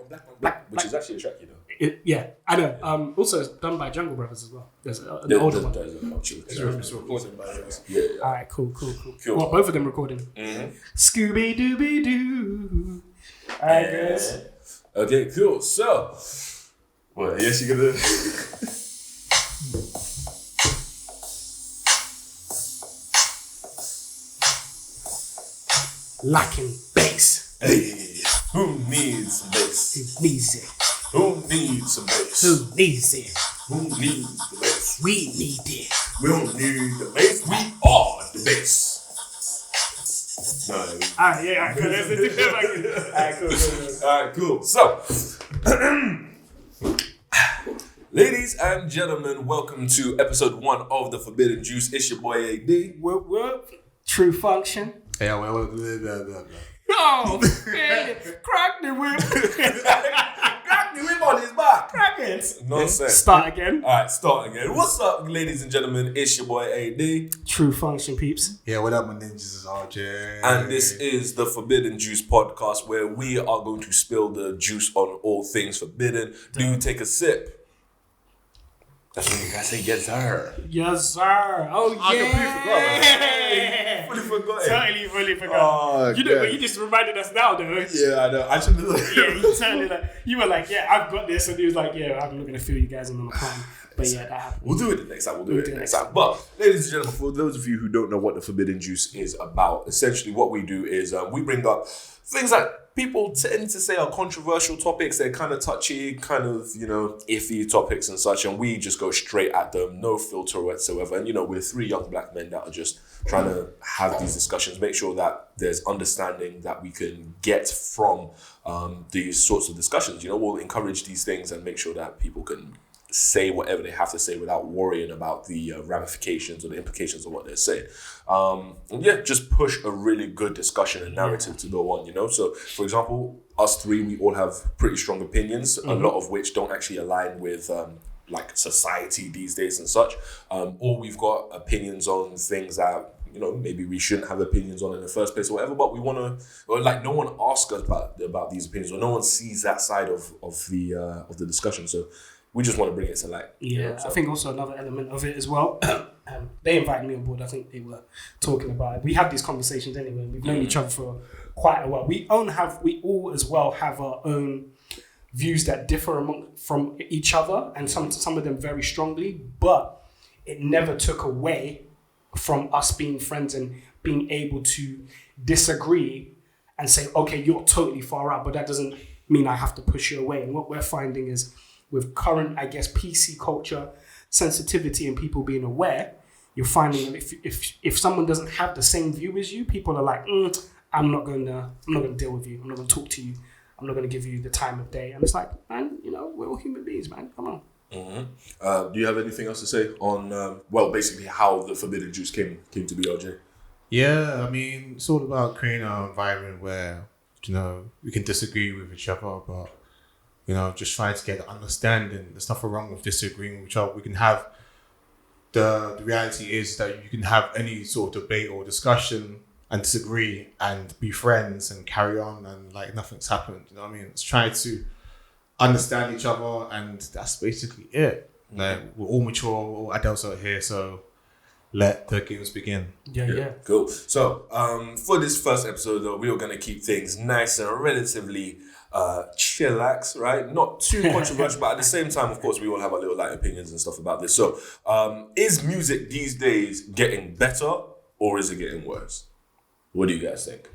Black, which is actually a track, you know. I know. Also, it's done by Jungle Brothers as well. There's an older one. It's recorded by us. Yeah. All right, cool. Well, both of them recording. Scooby Dooby Doo. All right, guys. Okay, cool. So, well, yes, you're gonna. Lacking bass. Hey, who needs bass? Who needs it? Who needs some bass? Who needs it? Who needs the bass? We need it. We don't need the bass. We are the bass. No. Alright, yeah, cool. Let's do that. Alright, cool. So, ladies and gentlemen, welcome to episode 1 of The Forbidden Juice. It's your boy AD. Whoop. Truefunktion. Yeah, Oh, man. Crack the whip. Crack the whip on his back. Crack it. Nonsense. Start again. Alright, start again. What's up, ladies and gentlemen? It's your boy AD. Truefunktion, peeps. Yeah, what up, my ninjas? Is RJ. And this is the Forbidden Juice podcast, where we are going to spill the juice on all things forbidden. Do you take a sip? That's when you guys say yes, sir. Yes, sir. Oh, yeah. Fully forgot. Totally forgot. You just reminded us now, though. Yeah, I know. I should have. You were like, yeah, I've got this. And he was like, yeah, I'm not going to fill you guys in on the plan. But yeah, that happened. We'll do it the next time. We'll do it the next time. But, ladies and gentlemen, for those of you who don't know what the Forbidden Juice is about, essentially what we do is we bring up things that people tend to say are controversial topics. They're kind of touchy, kind of, iffy topics and such. And we just go straight at them, no filter whatsoever. And, we're 3 young black men that are just trying to have these discussions, make sure that there's understanding that we can get from these sorts of discussions. We'll encourage these things and make sure that people can say whatever they have to say without worrying about the ramifications or the implications of what they're saying. Just push a really good discussion and narrative to go on, So, for example, us 3, we all have pretty strong opinions, a lot of which don't actually align with like society these days and such. Or we've got opinions on things that, maybe we shouldn't have opinions on in the first place or whatever, but we want to, or like no one asks us about these opinions, or no one sees that side of the discussion. So we just want to bring it to light. Yeah, I think also another element of it as well. They invited me on board. I think they were talking about it. We have these conversations anyway. We've known each other for quite a while. We all as well have our own views that differ from each other, and some of them very strongly. But it never took away from us being friends and being able to disagree and say, okay, you're totally far out, but that doesn't mean I have to push you away. And what we're finding is, with current, I guess, PC culture, sensitivity, and people being aware, you're finding that if someone doesn't have the same view as you, people are like, I'm not gonna deal with you. I'm not gonna talk to you. I'm not gonna give you the time of day. And it's like, man, we're all human beings, man. Come on. Mm-hmm. Do you have anything else to say on, basically how the Forbidden Juice came to be, RJ? Yeah, I mean, it's all about creating an environment where, we can disagree with each other, but just trying to get the understanding. There's nothing wrong with disagreeing with each other. We can have the reality is that you can have any sort of debate or discussion and disagree and be friends and carry on and like nothing's happened. You know what I mean? It's trying to understand each other, and that's basically it. Like, we're all mature, we're all adults out here, so let the games begin. Yeah. Cool. So, for this first episode, though, we are going to keep things nice and relatively chillax, right? Not too controversial, but at the same time, of course, we all have our little light opinions and stuff about this. So, is music these days getting better or is it getting worse? What do you guys think?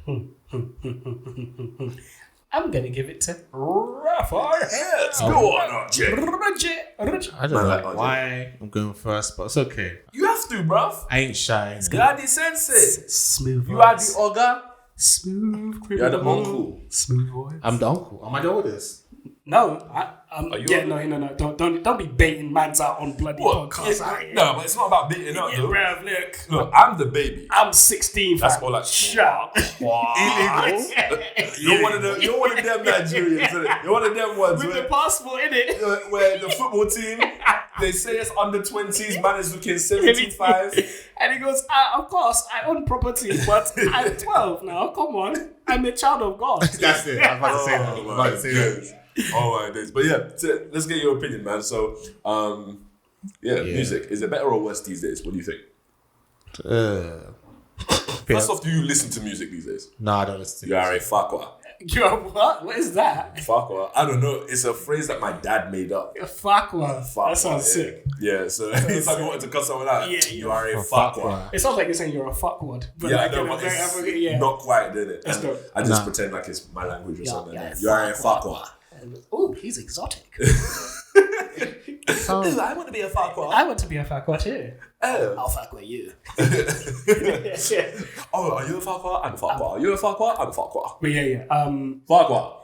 I'm going to give it to Raphael. Yes, go on, RJ. I don't know why I'm going first, but it's okay. You have to, bruv. I ain't shy. You are the sensei. Smooth You voice. are the ogre. Smooth criminal. You are the uncle. Smooth voice. I'm the uncle. Am I the oldest? No, no. Don't be baiting mans out on bloody podcasts. No, but it's not about beating out, though. Bruv, Look, I'm the baby. I'm 16. That's all like shut. Illegal. You're one of them Nigerians, isn't it? You're one of them ones with the passport in it. Where the football team, they say it's under 20s, man is looking 75. And he goes, of course, I own property, but I'm 12 now. Come on. I'm a child of God. That's it. I was about to say that. Oh my days. But yeah, let's get your opinion, man. So, music. Is it better or worse these days? What do you think? First off, do you listen to music these days? No, I don't listen to You are a fucker. You're what? What is that? Fucker. I don't know. It's a phrase that my dad made up. Fuckwa. That sounds sick. Yeah, so anytime you wanted to cut someone out, you are a fucker. It sounds like you're saying you're a fuckwad. But Yeah, I know, but it's not quite, did it? It's not. I just pretend like it's my language or something. You are a fucker. Oh, he's exotic. I want to be a fucker. I want to be a fuckwad too. Oh. I'll fuck with you. Oh, are you a fucker? I'm a fucker. Are you a fucker? I'm a fucker. But yeah. Fucker.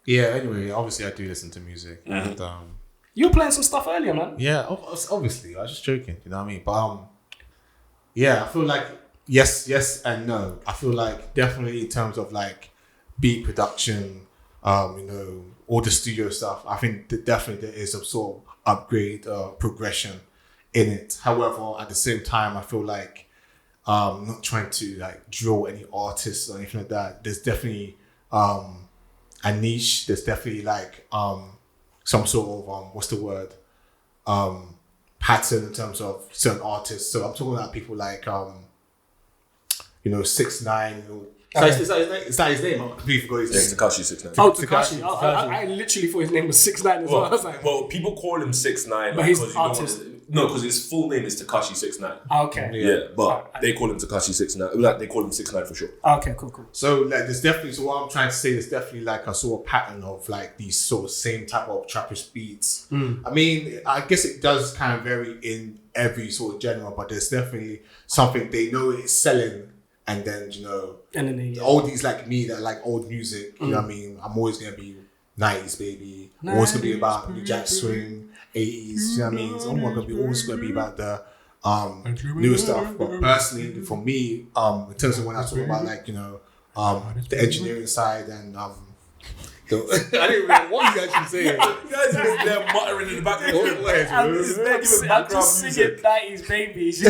Yeah, anyway, obviously I do listen to music. And, you were playing some stuff earlier, man. yeah, obviously. I was just joking, you know what I mean? But yeah, I feel like yes and no. I feel like definitely in terms of like beat production, all the studio stuff, I think that definitely there is a sort of upgrade, progression in it. However, at the same time, I feel like not trying to like drill any artists or anything like that. There's definitely a niche. There's definitely like some sort of what's the word? Pattern in terms of certain artists. So I'm talking about people like 6ix9ine. Is that his name? I completely forgot his name. Tekashi 6ix9ine. Oh, Tekashi. I literally thought his name was 6ix9ine as well. I was like, well, people call him 6ix9ine. But he's artist. No, because his full name is Tekashi 6ix9ine. Okay. Yeah, but they call him Tekashi 6ix9ine. Like they call him 6ix9ine for sure. Okay, cool. So like, there's definitely. So what I'm trying to say is definitely like a sort of pattern of like these sort of same type of trappish beats. I mean, I guess it does kind of vary in every sort of genre, but there's definitely something they know it's selling, and then and then all these like me that like old music. You know what I mean? I'm always gonna be 90s baby. I'm always gonna be about New Jack Swing, 80s. You know what I mean? It's always gonna be about the newer stuff. But personally, for me, in terms of when I talk about like the engineering side and I didn't really know what you guys should say. You guys are just there muttering in the background. I'm just singing 90s babies.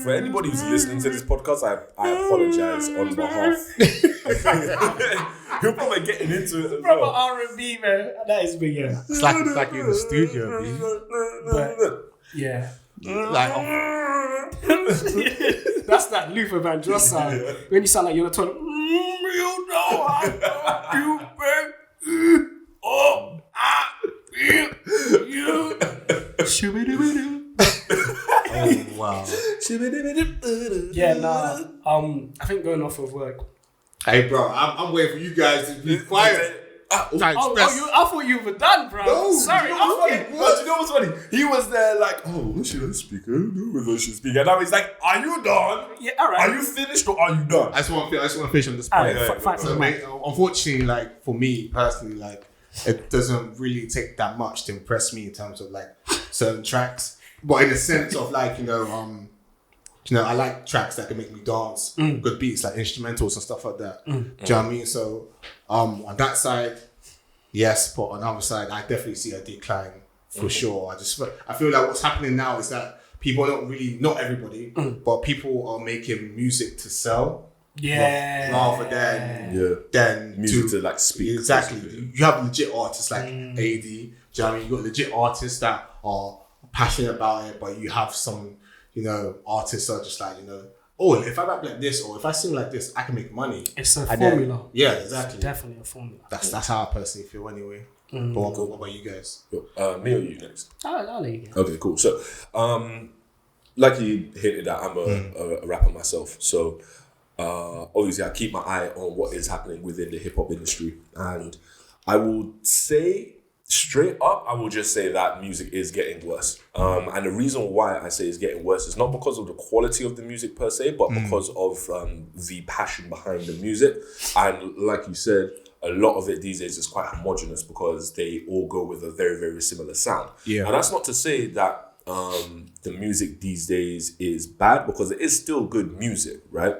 For anybody who's listening to this podcast, I apologize on behalf. You're probably getting into it as Proper well. R&B, man. That is big, yeah. It's like you're in the studio, B. But, yeah. Like, That's that Luther Vandross sound. When you sound like you're on the toilet. You know I love you, baby. Oh, you. oh wow. Yeah, nah. I think going off of work. Hey, bro, I'm waiting for you guys to be quiet. I thought you were done, bro. No, sorry. you know what's funny? He was there like, oh, should I speak? I don't know whether I should speak. And now he's like, are you done? Yeah, all right. Are you finished or are you done? I just want to finish on this point. Right, So, mate, unfortunately, like for me personally, like it doesn't really take that much to impress me in terms of like certain tracks. But in the sense of like, I like tracks that can make me dance, good beats like instrumentals and stuff like that. Do you know what I mean? So on that side, yes, but on the other side, I definitely see a decline for sure. I feel like what's happening now is that people don't really, not everybody, but people are making music to sell. Yeah. Rather than music to like speak. Exactly. You have legit artists like AD. Do you know what I mean? You got legit artists that are passionate about it, but you have some, artists are just like, oh, if I rap like this or if I sing like this, I can make money. It's a formula. Yeah, exactly. It's definitely a formula. That's how I personally feel anyway. But what about you guys? Me or you next? I'll let you go. Okay, cool. So, like you hinted at, I'm a rapper myself. So, obviously, I keep my eye on what is happening within the hip hop industry. And I will say, straight up, I will just say that music is getting worse. And the reason why I say it's getting worse is not because of the quality of the music per se, but because of the passion behind the music. And like you said, a lot of it these days is quite homogenous because they all go with a very, very similar sound. Yeah. And that's not to say that the music these days is bad, because it is still good music, right?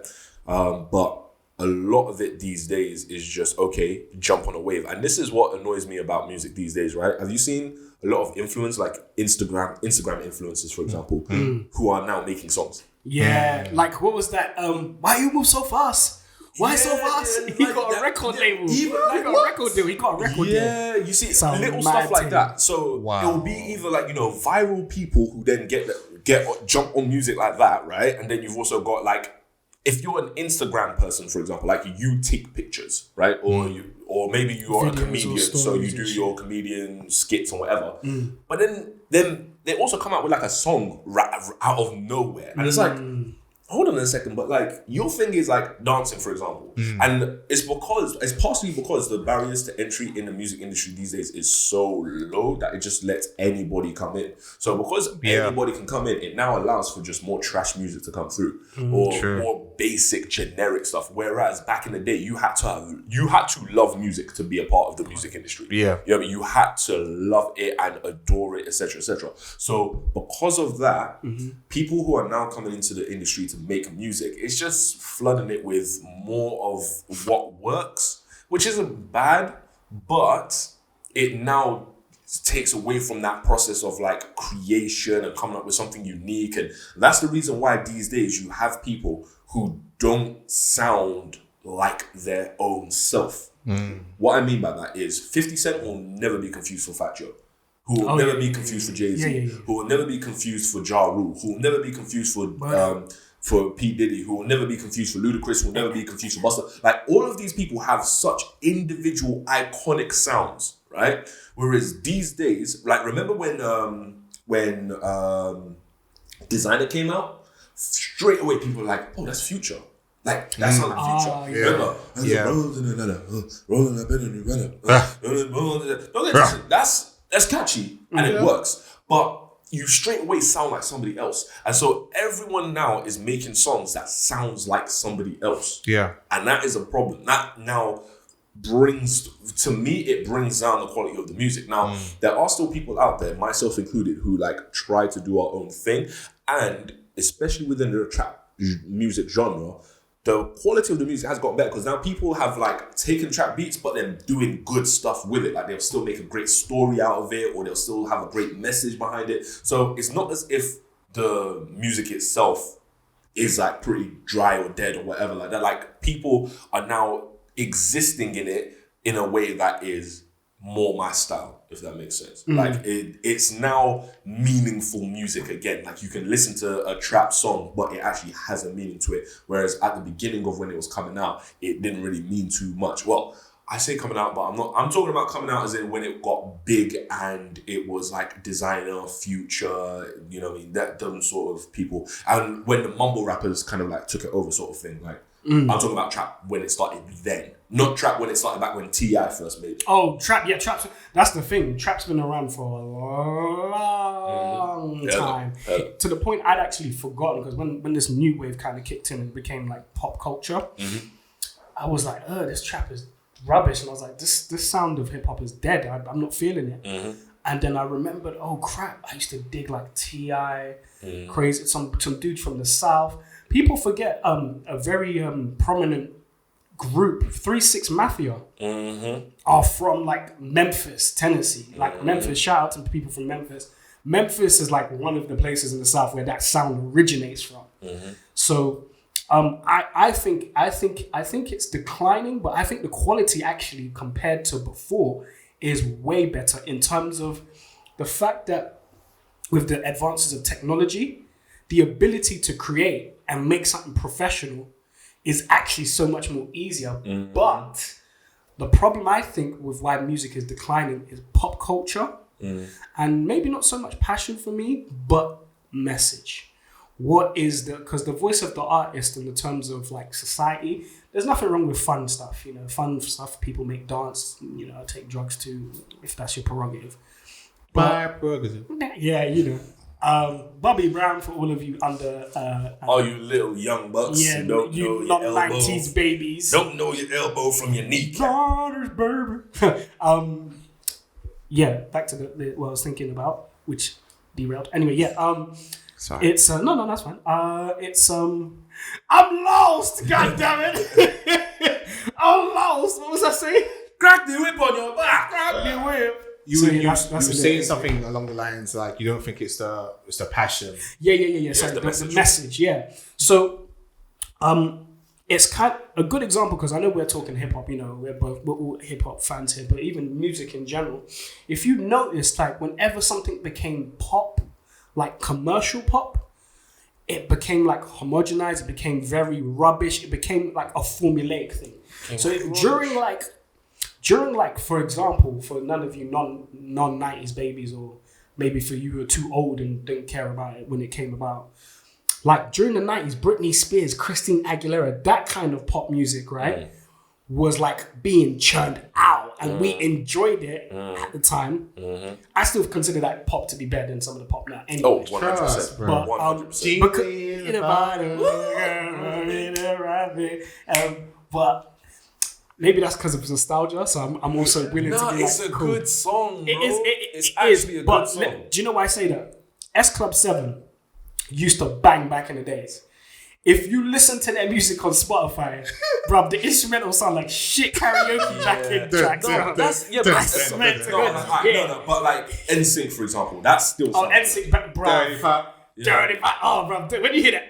But a lot of it these days is just, okay, jump on a wave. And this is what annoys me about music these days, right? Have you seen a lot of influence, like Instagram influencers, for example, who are now making songs? Yeah, like what was that? Why you move so fast? Why so fast? Yeah, He like got a that- record yeah, label. even He got a record deal. He got a record deal. Yeah, you see Some little mad stuff like thing. that. So Wow. it'll be either like viral people who then get jump on music like that, right? And then you've also got like if you're an Instagram person, for example, like you take pictures, right? Or maybe you're Videos a or comedian, so you stories do and your shit. comedian skits and whatever. But then they also come out with like a song out of nowhere, and it's like, hold on a second, but like your thing is like dancing, for example, and it's partially because the barriers to entry in the music industry these days is so low that it just lets anybody come in. So because anybody can come in, it now allows for just more trash music to come through, or True. more basic generic stuff. Whereas back in the day, you had to love music to be a part of the music industry. Yeah. You know what I mean? You had to love it and adore it, etc., etc. So because of that, people who are now coming into the industry to make music, it's just flooding it with more of what works, which isn't bad, but it now takes away from that process of like creation and coming up with something unique. And that's the reason why these days you have people who don't sound like their own self. What I mean by that is 50 Cent will never be confused for Fat Joe, who will never be confused for Jay-Z, who will never be confused for Ja Rule, who will never be confused for P. Diddy, who will never be confused for Ludacris, who will never be confused for Busta. Like all of these people have such individual iconic sounds, right? Whereas these days, like remember when Designer came out, straight away people were like, oh, that's Future. Like that sounds like Future. yeah. Remember? Rolling up in the that's catchy and it works, but you straight away sound like somebody else, and so everyone now is making songs that sounds like somebody else. Yeah. And that is a problem. That now brings down the quality of the music. Now there are still people out there, myself included, who like try to do our own thing, and especially within the trap music genre, the quality of the music has gotten better because now people have like taken trap beats but then doing good stuff with it. Like they'll still make a great story out of it, or they'll still have a great message behind it. So it's not as if the music itself is like pretty dry or dead or whatever like that. Like people are now existing in it in a way that is more my style, if that makes sense. Like it's now meaningful music again. Like you can listen to a trap song, but it actually has a meaning to it. Whereas at the beginning of when it was coming out, it didn't really mean too much. Well, I say coming out, but I'm talking about coming out as in when it got big and it was like Designer, Future, you know what I mean? Those sort of people. And when the mumble rappers kind of like took it over sort of thing. Like I'm talking about trap when it started then. Not trap when it started back when T.I. first made it. Oh, trap. Yeah, trap's... That's the thing. Trap's been around for a long time. To the point I'd actually forgotten, because when this new wave kind of kicked in and became like pop culture, I was like, this trap is rubbish. And I was like, this sound of hip-hop is dead. I'm not feeling it. And then I remembered, oh crap, I used to dig like T.I., crazy, some dudes from the South. People forget a very prominent group, 3 6 Mafia, are from like Memphis, Tennessee. Like Memphis, shout out to people from Memphis. Memphis is like one of the places in the South where that sound originates from. So I think it's declining, but I think the quality actually compared to before is way better in terms of the fact that with the advances of technology, the ability to create and make something professional is actually so much more easier. But the problem I think with why music is declining is pop culture and maybe not so much passion for me, but message. What is because the voice of the artist in the terms of like society, there's nothing wrong with fun stuff, you know, fun stuff people make dance, you know, take drugs too, if that's your prerogative. But, yeah, you know. Bobby Brown for all of you under all you little young bucks who don't know your elbow. 90s babies. Don't know your elbow from your kneecap. Yeah, back to the what I was thinking about, which derailed. Anyway, yeah. Sorry. It's no, that's fine. It's I'm lost. God damn it! I'm lost. What was I saying? Crack the whip on your back. Crack the whip. You So, were, yeah, you, that's you were a saying little- something along the lines like you don't think it's the passion. Yeah. Sorry, the the message. message. Yeah. So, it's kind of a good example because I know we're talking hip hop. You know, we're all hip hop fans here, but even music in general. If you notice, like whenever something became pop, like commercial pop, it became like homogenized. It became very rubbish. It became like a formulaic thing. So during like for example, for none of you non-90s babies, or maybe for you who are too old and didn't care about it when it came about, like during the 90s, Britney Spears, Christine Aguilera, that kind of pop music, right, was like being churned out, and we enjoyed it at the time. I still consider that pop to be better than some of the pop now. Anyway. Oh, 100%. bro. But 100%. but maybe that's because of nostalgia. So I'm also willing to be it's like, a cool. good song, bro. It's It actually is, a but good song. do you know why I say that? S Club 7 used to bang back in the days. If you listen to their music on Spotify, bruv, the instrumentals sound like shit karaoke backing tracks. No, that's I swear to God. no, but like NSYNC, for example, that's still Oh, something. NSYNC, bruv. Dirty Fat. Oh, bruv, when you hear the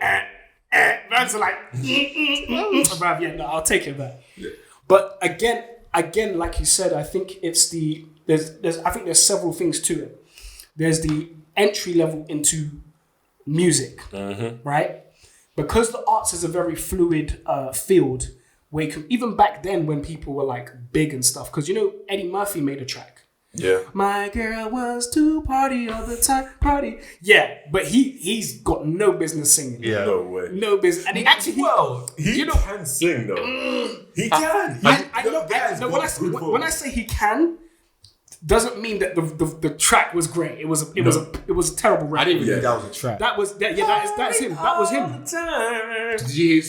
man's are like, bruv, yeah, no, I'll take it back. Yeah. But again, like you said, I think it's there's several things to it. There's the entry level into music, right? Because the arts is a very fluid field, where you can, even back then when people were like big and stuff, because you know Eddie Murphy made a track. Yeah. My girl wants to party all the time, party. Yeah, but he's got no business singing. Yeah. No way. No business, and he actually He can sing though. He can. I know. When I say he can, doesn't mean that the track was great. It was a terrible rap. I didn't even Yeah. think that was a track. That's him. That was him.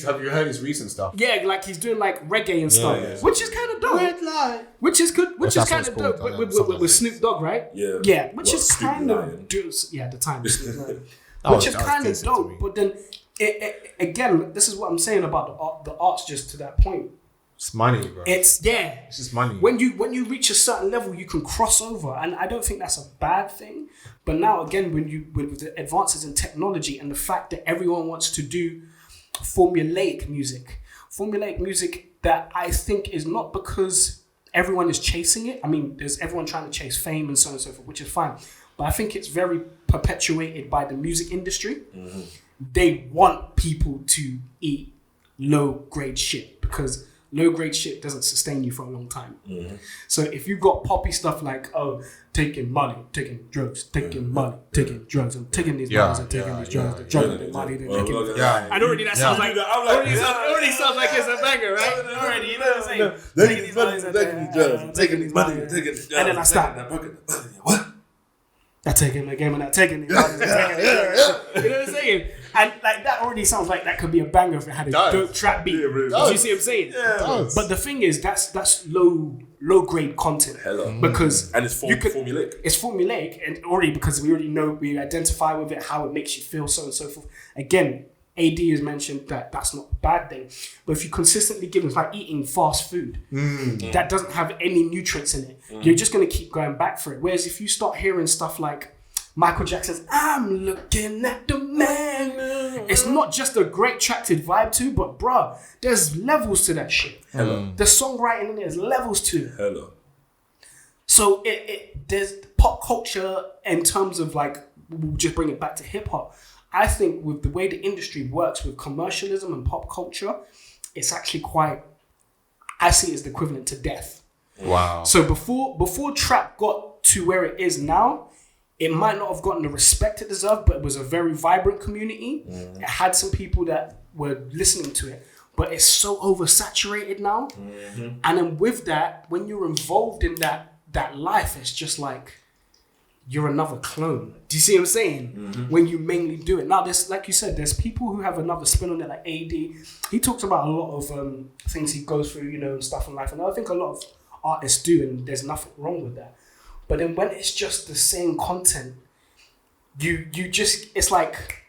Have you heard his recent stuff? Yeah, like he's doing like reggae and stuff, yeah. which is kind of dope. Which is good. Which What's is that kind song of dope called? with Something Snoop Dogg, right? Yeah. Yeah, which What, is Snoop kind Lion? of at the time. Snoop Lion. That Which was is kind of decent to me. dope, but then again, this is what I'm saying about the arts. Just to that point, It's money, bro. it's It's just money. when you reach a certain level, you can cross over, and I don't think that's a bad thing. But now again, with the advances in technology and the fact that everyone wants to do formulaic music that I think is not because everyone is chasing it. I mean, there's everyone trying to chase fame and so on and so forth, which is fine. But I think it's very perpetuated by the music industry. They want people to eat low grade shit because low grade shit doesn't sustain you for a long time. So if you've got poppy stuff like, oh, taking money, taking drugs, taking money, taking drugs, and taking these monies and taking these drugs, and drugging the money, then taking. And already that sounds like already sounds like it's a banger, right? Already, you know what I'm saying? Taking these monies and taking these drugs, taking these money, and then I stop. What? I'm taking the game and not taking it. You know what I'm saying? And like that already sounds like that could be a banger if it had a dope trap beat. Yeah, really Do you see what I'm saying? does. But the thing is, that's low grade content. Because And it's formulaic. It's formulaic, and already because we already know, we identify with it, how it makes you feel, so on and so forth. Again, AD has mentioned that that's not a bad thing. But if you consistently give it, it's like eating fast food that doesn't have any nutrients in it, you're just going to keep going back for it. Whereas if you start hearing stuff like Michael Jackson's I'm looking at the man, it's not just a great track to vibe to, but bruh, there's levels to that shit. The songwriting in there's levels to it. Hello. So there's pop culture in terms of like, we'll just bring it back to hip hop. I think with the way the industry works with commercialism and pop culture, it's actually quite, I see it as the equivalent to death. Wow. So before trap got to where it is now, it might not have gotten the respect it deserved, but it was a very vibrant community. It had some people that were listening to it, but it's so oversaturated now. And then with that, when you're involved in that life, it's just like you're another clone. Do you see what I'm saying? When you mainly do it. Now, there's, like you said, there's people who have another spin on it, like AD. He talks about a lot of things he goes through, you know, and stuff in life. And I think a lot of artists do, and there's nothing wrong with that. But then when it's just the same content, you just, it's like,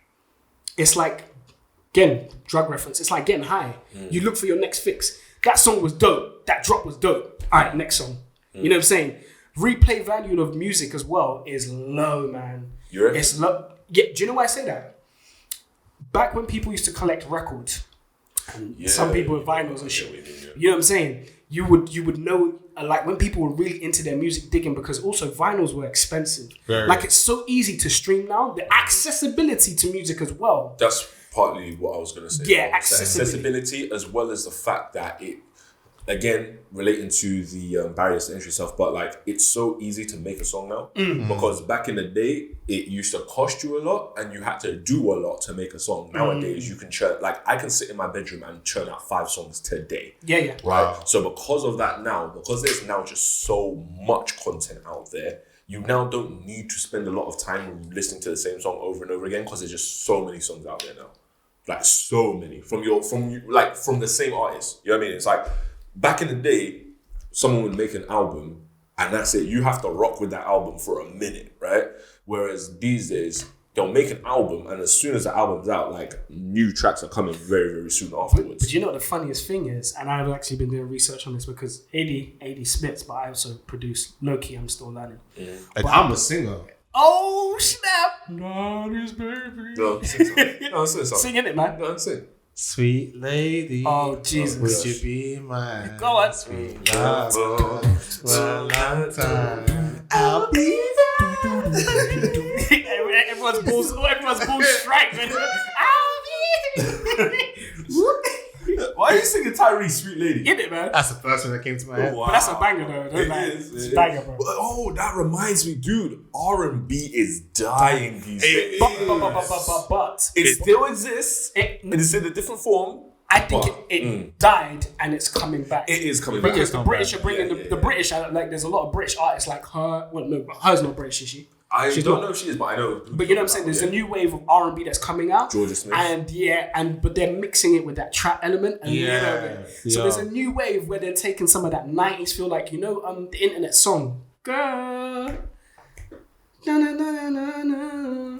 again, drug reference, it's like getting high. You look for your next fix. That song was dope. That drop was dope. All right, next song. You know what I'm saying? replay value of music as well is low, man. You reckon? It's low. Yeah, do you know why I say that? Back when people used to collect records, and some people with vinyls and shit, you know what I'm saying? You would know, like when people were really into their music digging, because also vinyls were expensive. Like it's so easy to stream now. The accessibility to music as well. That's partly what I was going to say. Yeah, accessibility as well as the fact that it, again, relating to the barriers to entry stuff, but like it's so easy to make a song now because back in the day it used to cost you a lot and you had to do a lot to make a song. Nowadays you can churn, like I can sit in my bedroom and churn out 5 songs today. Yeah. Right. Wow. So because of that now, because there's now just so much content out there, you now don't need to spend a lot of time listening to the same song over and over again because there's just so many songs out there now. Like so many from the same artist. You know what I mean? It's like back in the day, someone would make an album and that's it. You have to rock with that album for a minute, right? Whereas these days, they'll make an album and as soon as the album's out, like new tracks are coming very, very soon afterwards. But you know what the funniest thing is? And I've actually been doing research on this because AD spits, but I also produce. Low-key, I'm still learning. And I'm a singer. Oh, snap! Nobody's baby. No, sing something. No, sing something. Sing in it, man. No, sing. Sweet lady. Oh, Jesus. Would you be mine? Go on. Sweet love. For a long time. I'll be Everyone's balls strike, man. Why are you singing Tyrese, Sweet Lady? In it, man. That's the first one that came to my head. Wow. But that's a banger, though. Don't lie. It's a banger, bro. Oh, that reminds me, dude. R&B is dying these days. But it still exists. It is in a different form. I think it died and it's coming back. It is coming back. Because the British are bringing the British. Like, there's a lot of British artists like her. Well, no, hers not British, is she? I don't know if she is, but I know. But you know what I'm saying? There's a new wave of R&B that's coming out. Georgia Smith. But they're mixing it with that trap element a little bit. So there's a new wave where they're taking some of that 90s feel, like, you know, the internet song. Girl. Na, na, na, na, na.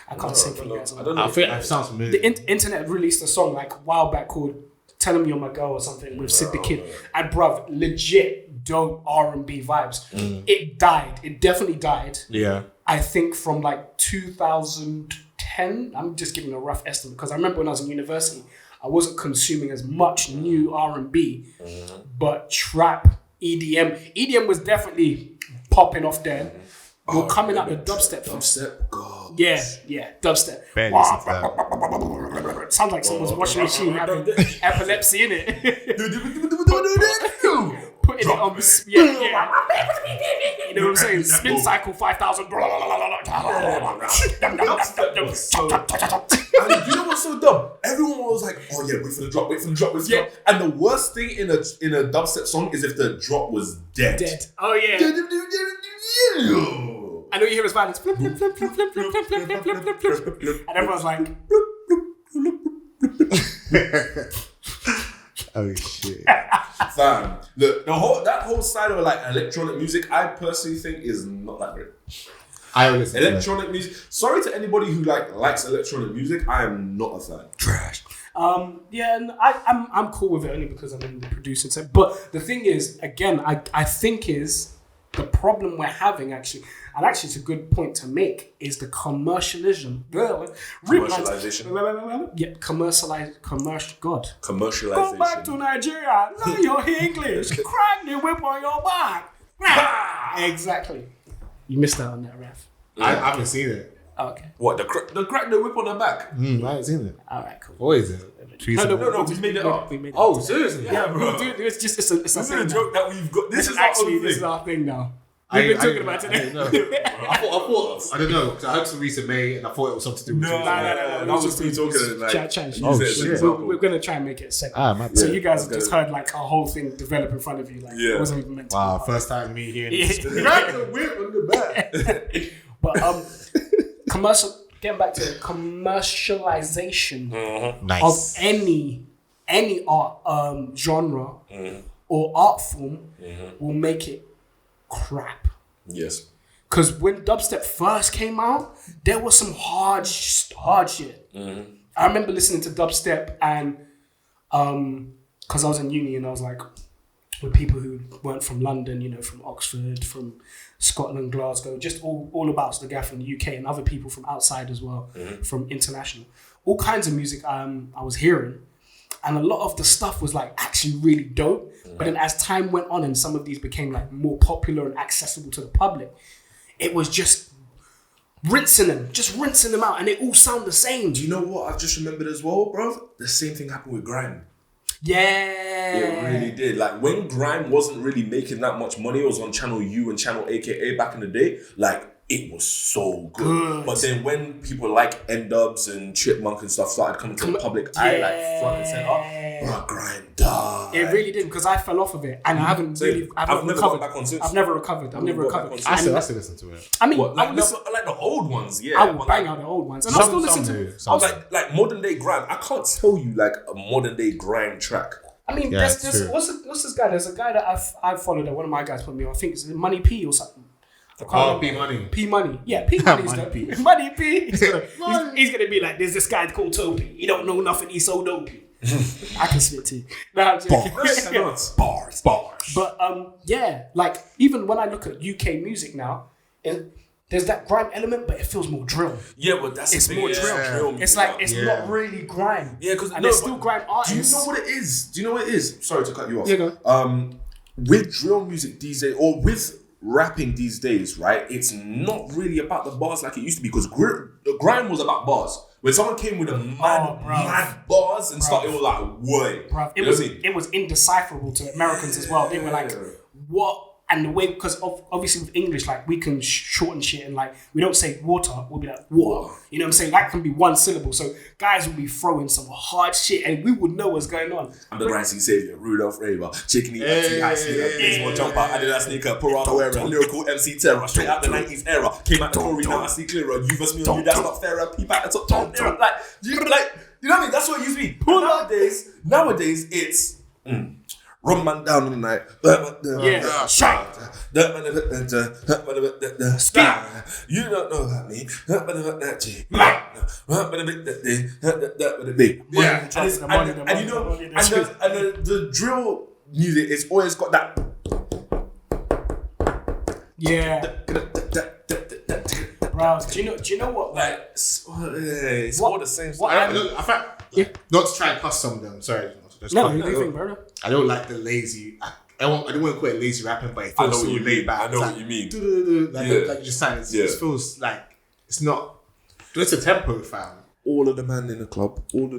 I can't sing for you guys. I don't know. I think it sounds familiar. The internet released a song like a while back called Tell Them You're My Girl or something with Sid the Kid. And bruv, legit dope R&B vibes. It died. It definitely died. Yeah. I think from like 2010. I'm just giving a rough estimate because I remember when I was in university, I wasn't consuming as much new R&B, but trap, EDM was definitely popping off then. We're coming out the dubstep. Dubstep? God. Yeah, dubstep. Sounds like someone's washing machine having epilepsy in it. Putting it on, yeah. You know what I'm saying? Spin cycle 5,000. And you know what's so dumb? Everyone was like, "Oh yeah, wait for the drop, wait for the drop." And the worst thing in a dubstep song is if the drop was dead. Oh yeah. And all you hear is violence. Flip, flip, flip, flip, flip, flip, flip, flip, flip, flip, flip, flip. And everyone's like, oh shit. Fam, look, that whole side of like electronic music, I personally think is not that great. Electronic music. Sorry to anybody who likes electronic music. I am not a fan. Trash. Yeah, and I'm cool with it only because I'm in the producing set. But the thing is, again, I think is the problem we're having actually, and actually it's a good point to make, is the commercialization. Yeah, commercialization. Go back to Nigeria, learn your English, crack the whip on your back. Exactly. You missed out on that, Raf. I haven't seen it. Oh, okay. What, the crack the whip on the back? I haven't seen it. All right, cool. What is it? No, we made it up. Oh, seriously? Yeah, bro. Dude, it's a This is a joke that we've got. This is our thing now. We've been talking about today. I thought, I don't know, because I heard some recent May and I thought it was something to do with No. That was just me talking like. Oh, shit. We're going to try and make it a segment. So you guys have just heard like a whole thing develop in front of you. Like, it wasn't even meant to. Wow, first time me hearing this. Crack the whip on the back. But getting back to commercialization of any art genre or art form will make it crap. Yes. Because when dubstep first came out, there was some hard shit. I remember listening to dubstep and because I was in uni and I was like, with people who weren't from London, you know, from Oxford, from Scotland, Glasgow, just all about the guy from the UK and other people from outside as well, from international. All kinds of music I was hearing. And a lot of the stuff was like actually really dope. But then as time went on and some of these became like more popular and accessible to the public, it was just rinsing them out, and they all sound the same. Do you know what I've just remembered as well, bro? The same thing happened with grime. Yeah. It really did. Like when grime wasn't really making that much money, it was on Channel U and Channel AKA back in the day. Like it was so good. But then when people like N-Dubs and Chipmunk and stuff started coming to the public eye, like front and center, bro, grime died. It really did, because I fell off of it and I haven't really. I've never got back on since. I've never recovered. I still listen to it. I mean, what, like, like the old ones, yeah. I would bang out the old ones, and I still listen to. I was like modern day grime. I can't tell you like a modern day grime track. I mean, what's this guy? There's a guy that I've followed that one of my guys put me on. I think it's Money P or something. P Money. P Money. Yeah, P Money's Money the P. Money P. He's gonna be like, there's this guy called Toby. He don't know nothing. He's so dopey. I can spit too. Bars. But yeah, like even when I look at UK music now, there's that grime element, but it feels more drill. Yeah, but it's more drill. It's like it's not really grime. Yeah, because there's still grime artists. Do you know what it is? Sorry to cut you off. Yeah, go. With drill music these days, or with rapping these days, right? It's not really about the bars like it used to be, because grime was about bars. When someone came with a mad bars and stuff, it was like, what? It was indecipherable to Americans as well. They were like, what? And the way, because obviously with English, like we can shorten shit and like we don't say water, we'll be like water. You know what I'm saying? That can be one syllable. So guys will be throwing some hard shit and we would know what's going on. I'm the Rising Savior, Rudolph Raver, Chickeny, MC High Sneaker, Baseball Jumper, Adidas Sneaker, Parada Wearer, Lyrical MC Terror, straight out the 90s era. Came out the Tory, now I see clearer. You versus me on you, that's not fairer. Peep out the top mirror. Like, you know what I mean? That's what it used to be. Nowadays, it's run man down in the night. Shout. You don't know about me. And you know, and the drill music is always got that. Yeah. Bro, do you know what? Like, it's all the same stuff. Not to try and cuss some of them. Sorry. No, you think, bro? I don't like the lazy. I don't want to call it lazy rapping, but it feels so laid back. I know what you mean. Like you just saying, it just feels like it's not. It's a tempo, fam. All of the man in the club, in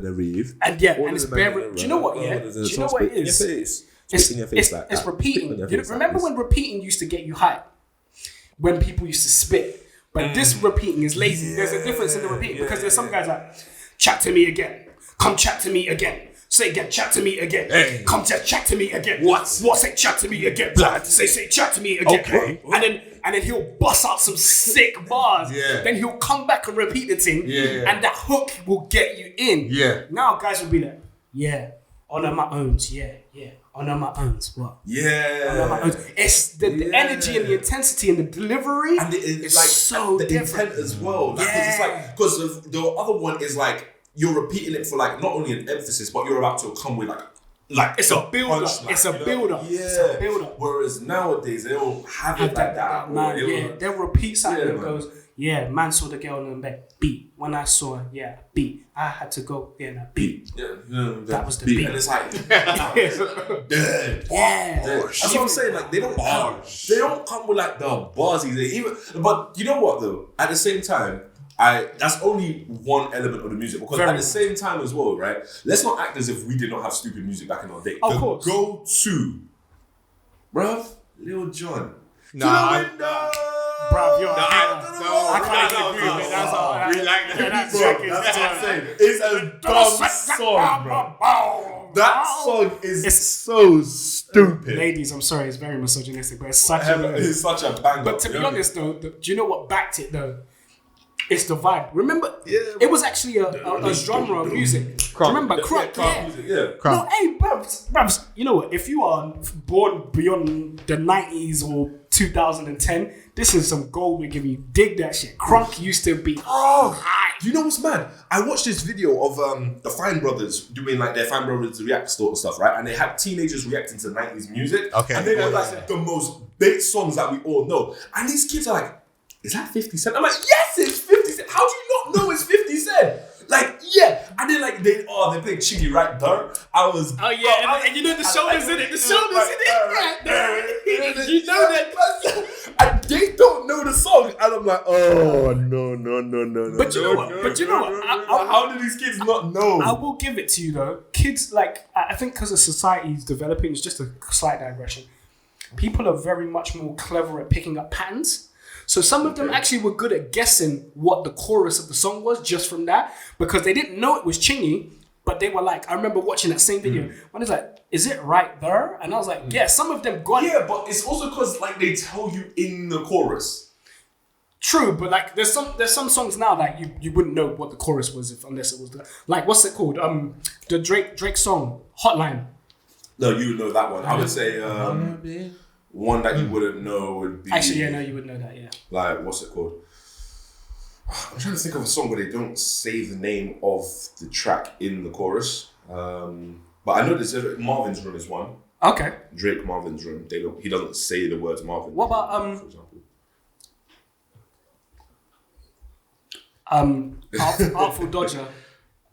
a rave, and it's bare. Do you know what? Yeah, do you know what it is? It's repeating. Remember when repeating used to get you hype? When people used to spit, but this repeating is lazy. There's a difference in the repeating because there's some guys like, chat to me again, come chat to me again. Say again, chat to me again. Hey. Come chat to me again. What? Say chat to me again. Blood. Say chat to me again. Okay. And then he'll bust out some sick bars. Yeah. Then he'll come back and repeat the thing. Yeah. And that hook will get you in. Yeah. Now guys will be like, yeah, on my own. Yeah. On my own. What? Yeah. On my own. It's the energy and the intensity and the delivery. And it's like so the different intent as well. Because the other one is like, you're repeating it for like not only an emphasis, but you're about to come with like it's a build up. It's a build up. Yeah. It's a build up. Whereas nowadays they don't have it like that. Man, they'll repeat something that goes, yeah, man saw the girl in the bed. Beat. When I saw her, beat. I had to go there and beat. Yeah. That was the beat. And it's like dead. Yeah. That's what I'm saying. Like they don't come with like the bars either. But you know what though? At the same time, that's only one element of the music, because at the same time as well, right? Let's not act as if we did not have stupid music back in our day. Of course. Go-to, bruv, Lil Jon. Nah, bruv, you're I can't agree with that. We like that. That's what I'm saying. It's a dumb song, bro. That song is so stupid. Ladies, I'm sorry, it's very misogynistic, but it's such a banger. But to be honest though, do you know what backed it though? It's the vibe. Remember, it was actually a genre of music. Remember, crunk music. Yeah. No, hey, bruv, you know what? If you are born beyond the 90s or 2010. This is some gold we're giving you. Dig that shit. Crunk used to be high. You know what's mad? I watched this video of the Fine Brothers doing like their Fine Brothers React store stuff, right? And they had teenagers reacting to 90s music. Okay. And they were like the most big songs that we all know. And these kids are like, is that 50 Cent? I'm like, yes, it's 50 Cent. How do you not know it's 50 Cent? Like, yeah. And then like, they played Chiggy right there. I was... Oh, yeah. And you know the shoulders in it. The shoulders in it. Right there. You know that. And they don't know the song. And I'm like, oh, no. But you know what? How do these kids not know? I will give it to you though. Kids, like, I think because of society's developing, it's just a slight digression. People are very much more clever at picking up patterns. So some of them actually were good at guessing what the chorus of the song was just from that, because they didn't know it was Chingy, but they were like, I remember watching that same video. When it's like, is it right there? And I was like, yeah, some of them got it. Yeah, but it's also because like they tell you in the chorus. True, but like there's some songs now that you wouldn't know what the chorus was unless it was like what's it called? The Drake song, Hotline. No, you would know that one. I would say one that you wouldn't know would be... Actually, yeah, no, you would know that, yeah. Like, what's it called? I'm trying to think of a song where they don't say the name of the track in the chorus. But I know there's Marvin's Room is one. Okay. Drake Marvin's Room. He doesn't say the words Marvin. What about for example? Artful Dodger,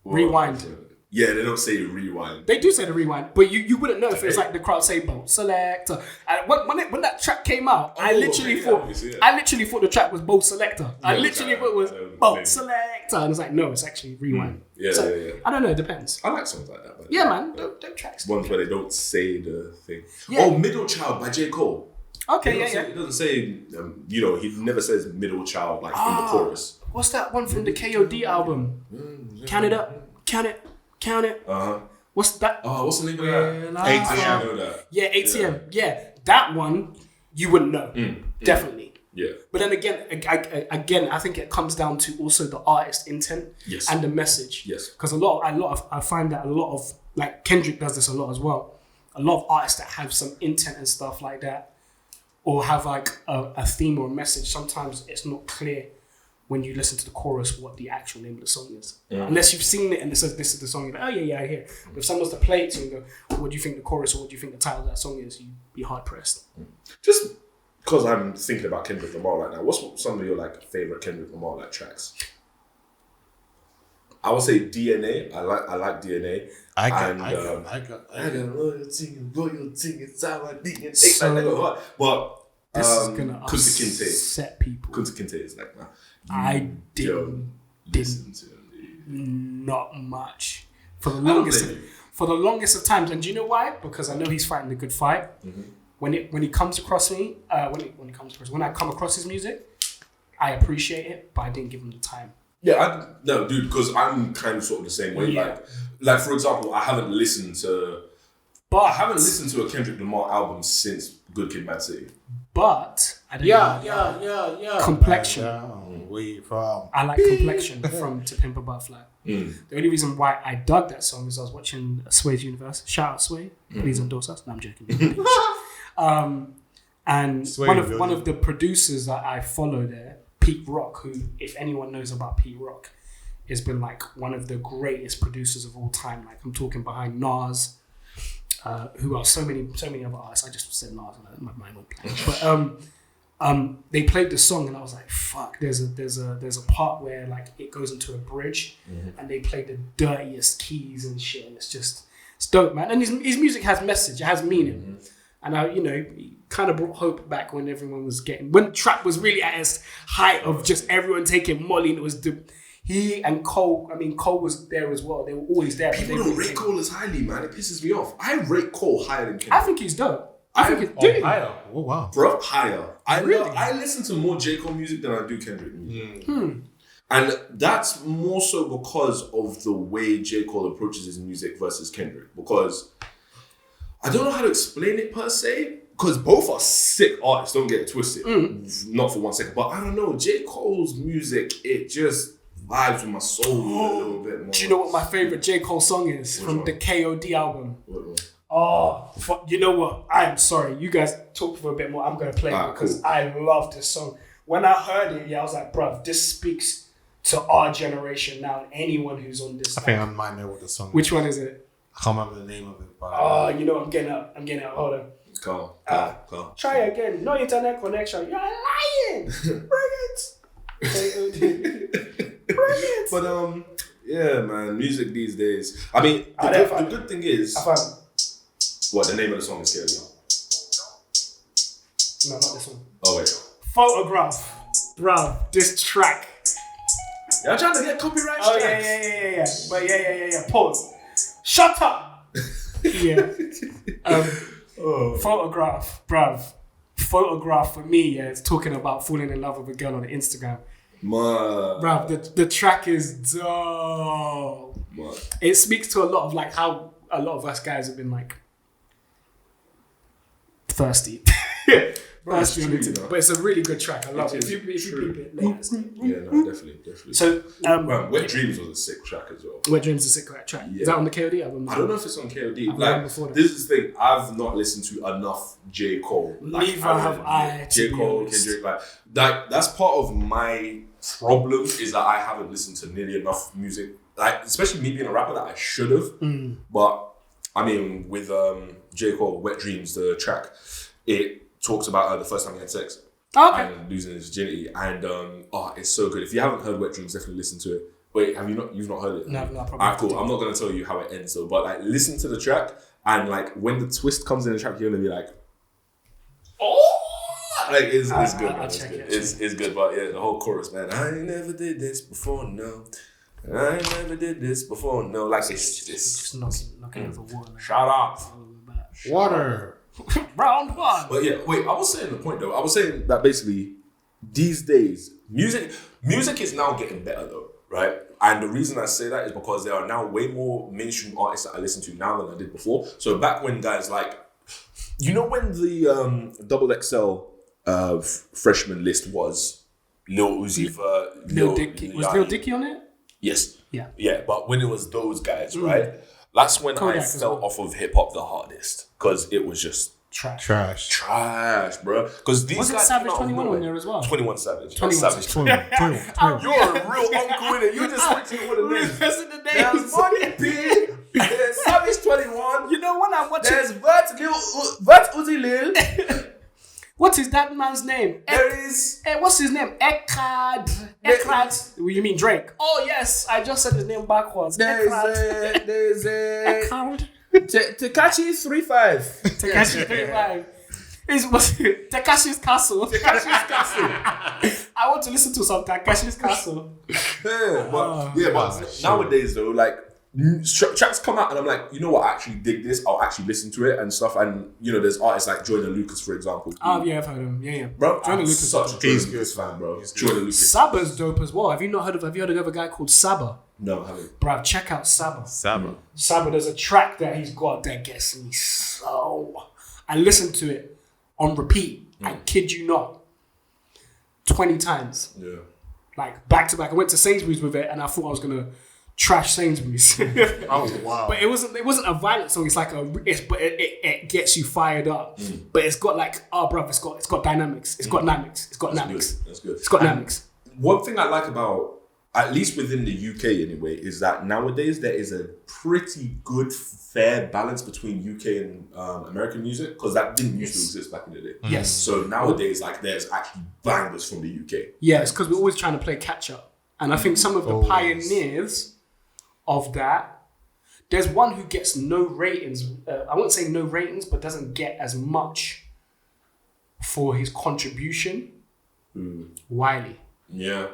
Rewind. Yeah, they don't say rewind. They do say the rewind, but you wouldn't know if it's like the crowd say boat selector. And when that track came out, I literally thought the track was boat selector. I literally thought it was boat selector, and it's like no, it's actually rewind. Yeah. I don't know. It depends. I like songs like that. But yeah, man, them tracks. Ones where they don't say the thing. Yeah. Oh, Middle Child by J. Cole. Okay, It doesn't say, he never says middle child like in the chorus. What's that one from the KOD album? Count it up, count it. What's that? Oh, what's the name of that? ATM. I know that. Yeah, ATM. Yeah, that one you wouldn't know. Definitely. Yeah. But then again, I think it comes down to also the artist intent and the message. Yes. Because I find that a lot of, like Kendrick does this a lot as well. A lot of artists that have some intent and stuff like that, or have like a theme or a message, sometimes it's not clear when you listen to the chorus what the actual name of the song is. Unless you've seen it and it says this is the song, you're like, oh yeah, I hear it. But if someone's to play it to you and go, what do you think the chorus or what do you think the title of that song is, you'd be hard pressed. Just because I'm thinking about Kendrick Lamar right now, what's some of your like favorite Kendrick Lamar like tracks? I would say DNA. I like DNA. I got loyalty inside my DNA. So, but this is gonna Kunta Kinte. upset people. Kunta Kinte is like, nah, I didn't listen to him. Not much for the longest of times. And do you know why? Because I know he's fighting a good fight. When he comes across me, when I come across his music, I appreciate it, but I didn't give him the time. Yeah, dude, because I'm kind of sort of the same way. Yeah. Like for example, I haven't listened to a Kendrick Lamar album since Good Kid, Mad City. But I don't know. Complexion. Where you from? I like Complexion from To Pimp a Butterfly. The only reason why I dug that song is I was watching Sway's Universe. Shout out Sway. Please endorse us. No, I'm joking. And Sway, one of the producers that I follow there, Pete Rock, who, if anyone knows about Pete Rock, has been like one of the greatest producers of all time. Like I'm talking behind Nas, who are so many other artists. I just said Nas and my mind went blank. But they played the song and I was like, fuck. There's a part where like it goes into a bridge and they play the dirtiest keys and shit, and it's dope, man. And his music has message, it has meaning. And he kind of brought hope back when everyone was when trap was really at its height of just everyone taking Molly, and it was he and Cole. I mean, Cole was there as well. They were always there. People don't rate Cole as highly, man. It pisses me off. I rate Cole higher than Kendrick. I think he's dope. Higher. Oh wow, bro, higher. I Really? listen to more J. Cole music than I do Kendrick music. And that's more so because of the way J. Cole approaches his music versus Kendrick. Because I don't know how to explain it per se, because both are sick artists, don't get it twisted. Not for 1 second. But I don't know, J. Cole's music, it just vibes with my soul a little bit more. Do you know what my favorite J. Cole song is from the KOD album? What? You know what? I'm sorry. You guys talk for a bit more. I'm going to play it because cool. I love this song. When I heard it, I was like, bruv, this speaks to our generation now and anyone who's on this. I think I might know what the song is. Which one is it? I can't remember the name of it. But, You know, I'm getting up. Hold on. Go. Try again. No internet connection. You're lying. Bring it. But yeah, man, music these days. I mean, the good thing is, what the name of the song is KOD? No, not this one. Oh wait, Photograph, bruv. This track. You're trying to get copyright Oh strikes. But yeah. Pause. Shut up. Yeah. Photograph, bruv. Photograph for me, it's talking about falling in love with a girl on Instagram. Man. Bruv, the track is dope. Man. It speaks to a lot of like how a lot of us guys have been like thirsty. Thirsty on it. But it's a really good track. I love it. If you keep it like, Yeah, no, definitely. So, Wet Dreams was a sick track as well. Wet Dreams is a sick track. Yeah. Is that on the KOD album? I don't know if it's on KOD. I've Like, heard before that. this is the thing. I've not listened to enough J.Cole. Like, Neither have I, to be J.Cole, honest. Kendrick. Like, that's part of my problem is that I haven't listened to nearly enough music. Like, especially me being a rapper that I should have. But, I mean, with J.Cole, Wet Dreams, the track, it talks about the first time he had sex. And losing his virginity. And, it's so good. If you haven't heard Wet Dreams, definitely listen to it. Wait, you've not heard it? No, probably. Alright, cool. I'm not going to tell you how it ends though, but like listen to the track and like when the twist comes in the track, you're going to be like, oh! Like, it's good, man. It's good. It's good, but yeah, the whole chorus, man. I never did this before, no. I never did this before, no. Like, it's just knocking over water. Shut up. Water. Round one. But yeah, wait, I was saying the point though. I was saying that basically these days, music is now getting better though, right? And the reason I say that is because there are now way more mainstream artists that I listen to now than I did before. So back when guys like, you know when the double XL freshman list was Lil Uzi Vert, Lil Dicky. Was Lil Dicky on it? Yes. Yeah. Yeah, but when it was those guys, right? That's when Kodak I fell off of hip hop the hardest because it was just trash, bro. Because these was it guys Savage 21 on there as well? 21 Savage. 21 Savage. Boom. You're a real uncle in it. You just switching with the names. There's Money P. There's Savage 21. You know when I watch There's it, Vert Uzi Lil. what is that man's name? There is. What's his name? Ekrad. You mean Drake? Oh yes, I just said his name backwards. There's Ekrad. Tekashi 35. Tekashi 35. What's it? Tekashi's Castle. I want to listen to some Tekashi's Castle. Yeah, but nowadays though, like tracks come out and I'm like, you know what, I actually dig this. I'll actually listen to it and stuff. And you know, there's artists like Jordan Lucas, for example. Oh yeah, I've heard him. Yeah. Bro, Jordan I'm Lucas. such a Jordan Lucas fan, bro. Jordan Lucas. Saba's dope as well. Have you heard of a guy called Saba? No, I haven't. Bruv, check out Saba. Saba. There's a track that he's got that gets me so. I listened to it on repeat. I kid you not. 20 times. Yeah. Like back to back. I went to Sainsbury's with it and I thought I was gonna trash Sainsbury's. Oh wow. But it wasn't a violent song. It's like it gets you fired up. But it's got like, bruv, it's got dynamics. It's got dynamics. It's got dynamics. That's good. It's got dynamics. One thing I like about, at least within the UK anyway, is that nowadays there is a pretty good, fair balance between UK and American music, because that didn't used to exist back in the day. Yes. So nowadays, like, there's actually bangers from the UK. Yeah, it's because we're always trying to play catch up. And I think some of the pioneers of that, there's one who gets no ratings. I wouldn't say no ratings, but doesn't get as much for his contribution. Wiley. Yeah.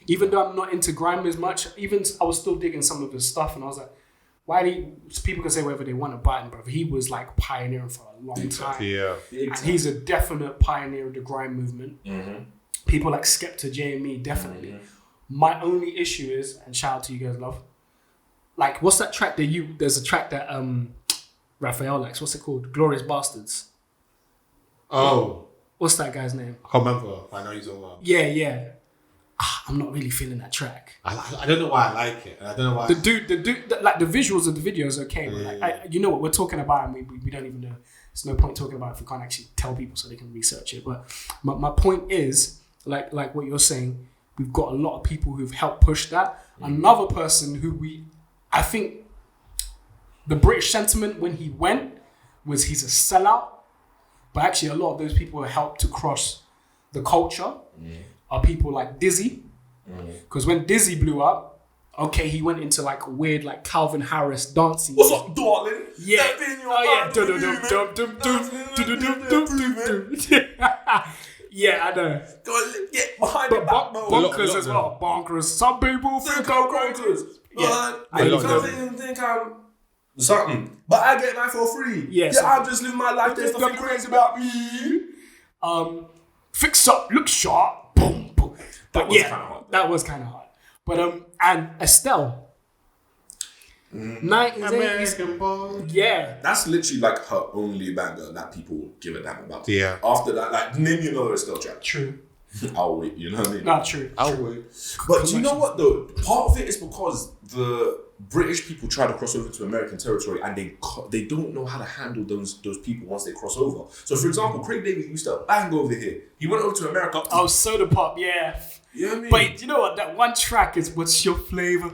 Even though I'm not into grime as much, I was still digging some of his stuff, and I was like, people can say whatever they want about him, but he was like pioneering for a long time. Yeah. And he's a definite pioneer of the grime movement. Mm-hmm. People like Skepta, J.me, definitely. Mm-hmm. My only issue is, and shout out to you guys, love, like, what's that track there's a track that Raphael likes, what's it called? Glorious Bastards. Oh. What's that guy's name? I can't remember. I know he's on well. Yeah. I'm not really feeling that track. I don't know why I like it. I don't know why. The dude, like the visuals of the video is okay, but like, you know what we're talking about, and we don't even know. There's no point talking about it if we can't actually tell people so they can research it. But my point is, like what you're saying, we've got a lot of people who've helped push that. Another person who I think the British sentiment when he went was he's a sellout, but actually a lot of those people who helped to cross the culture are people like Dizzy. Because when Dizzy blew up, okay, he went into like a weird like Calvin Harris dancing. What's up, darling? Yeah. Yeah, I know. Get behind But the backbone. bonkers as well. Bonkers. Some people think I'm crazy. Yeah. Yeah. Think I'm something. But I get mine for free. Yeah, I'm just living my life. There's nothing crazy about me. Fix up, look sharp. Boom, boom. But was kinda hard. that was kind of hard. But and Estelle. 90s, 80s. American boy. Yeah. That's literally like her only banger that people give a damn about. Yeah. After that, like, name you know Estelle track. True. I'll wait, you know what I mean? Not true. I'll wait. But do you know what though? Part of it is because the British people try to cross over to American territory and they don't know how to handle those people once they cross over. So for example, Craig David used to bang over here. He went over to America. Oh, Soda Pop, yeah. You know what I mean? But you know what? That one track is "What's Your Flavor?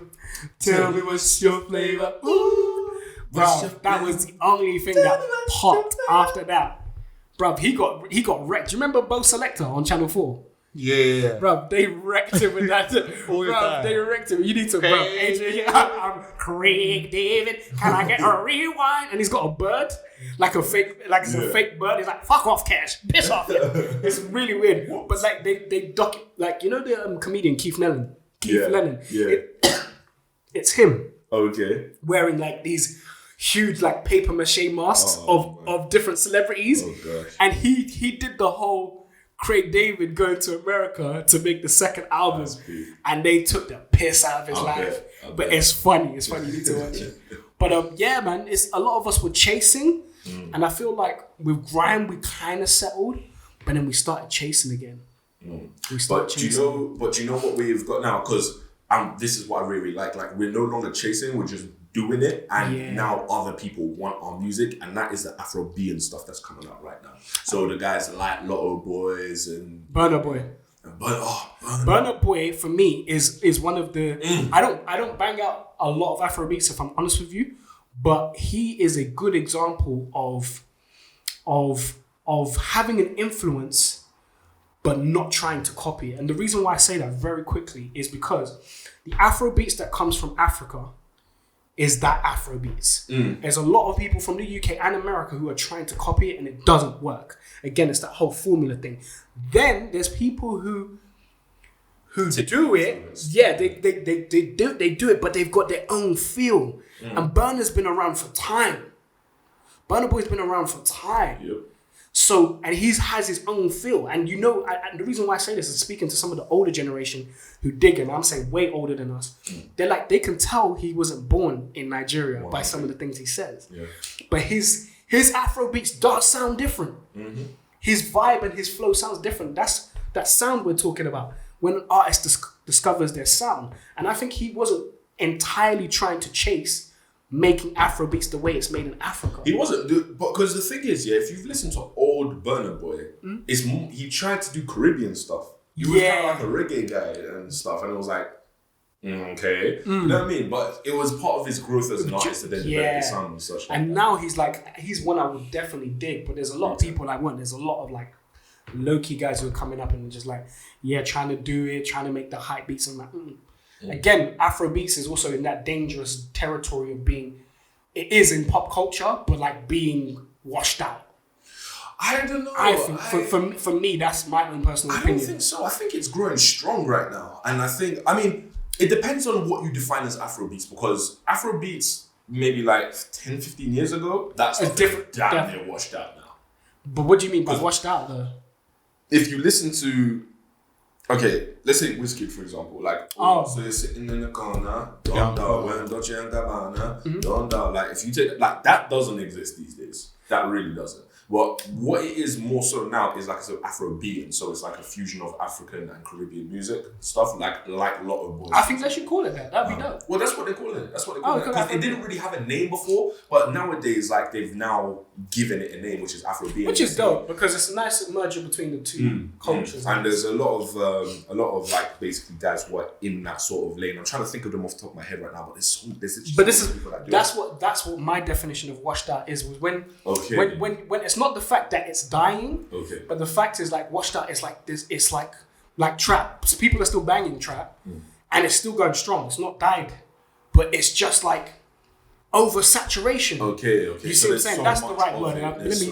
Tell me what's your flavor." Ooh, bro, that was the only thing that popped after that. Bro, he got wrecked. Do you remember Bo Selector on Channel 4? Yeah. Bro, they wrecked him with that. All the Bro, time. they wrecked him. You need to, bro. Hey. I'm Craig David. Can I get a rewind? And he's got a bird, like a fake bird. He's like, "Fuck off, Cash. Piss off." It's really weird. But like they like, you know the comedian Keith Lennon. Yeah. It's him Okay. wearing like these huge like paper mache masks of different celebrities. Oh gosh. And he did the whole Craig David going to America to make the second album, and they took the piss out of his life. But it's funny. It's funny. You need to watch it. But yeah, man, it's a lot of us were chasing, and I feel like with grime we kind of settled, but then we started chasing again. We started chasing. But do you know what we've got now? Because this is what I really like. Like, we're no longer chasing. We're just doing it, and now other people want our music, and that is the Afrobeat and stuff that's coming out right now. So the guys like Lotto Boys and Burna Boy. Burna Boy for me is one of the I don't bang out a lot of Afrobeats if I'm honest with you, but he is a good example of having an influence but not trying to copy it. And the reason why I say that very quickly is because the Afrobeats that comes from Africa is that Afrobeats. There's a lot of people from the UK and America who are trying to copy it and it doesn't work. Again, it's that whole formula thing. Then there's people who do it. Yeah, they do it, but they've got their own feel. And Burna's been around for time. Burna Boy's been around for time. Yep. So, and he has his own feel. And you know, and the reason why I say this is speaking to some of the older generation who dig him. I'm saying way older than us. They're like, they can tell he wasn't born in Nigeria by some of the things he says. Yeah. But his Afro beats does sound different. His vibe and his flow sounds different. That's that sound we're talking about. When an artist discovers their sound. And I think he wasn't entirely trying to chase making Afro beats the way it's made in Africa. He wasn't, because the thing is, if you've listened to old Burna Boy, he tried to do Caribbean stuff. He was kind of like a reggae guy and stuff, and it was like, okay, you know what I mean? But it was part of his growth as an artist that then developed his sound and such. And now he's one I would definitely dig. But there's a lot of people like there's a lot of like low-key guys who are coming up and just like, trying to do it, trying to make the hype beats. And like, Again, Afrobeats is also in that dangerous territory of being, it is in pop culture, but like being washed out. I don't know. I think for me, that's my own personal opinion. I don't think so. I think it's growing strong right now. And it depends on what you define as Afrobeats, because Afrobeats maybe like 10, 15 years ago, that's different. They're washed out now. But what do you mean by washed out though? If you listen to, let's say Wizkid, for example. Like, so you're sitting in the corner, don't doubt, when Dolce and Gabbana, don't doubt. Like, if you take, like, that doesn't exist these days. That really doesn't. But what it is more so now is like I said, Afrobeat, and so it's like a fusion of African and Caribbean music stuff, like a lot of boys. I think they should call it that. That'd be dope. Well, that's what they call it. That's what they call it. Because it didn't really have a name before, but nowadays, like they've now given it a name, which is Afrobeat. Which is dope because it's a nice merger between the two cultures. And there's a lot of like basically guys who are in that sort of lane. I'm trying to think of them off the top of my head right now, but there's that's what my definition of washed out is. Was when it's not the fact that it's dying, but the fact is like washed out is like this. It's like trap. So people are still banging trap, and it's still going strong. It's not died, but it's just like oversaturation. Okay. You see what I'm saying? That's the right word.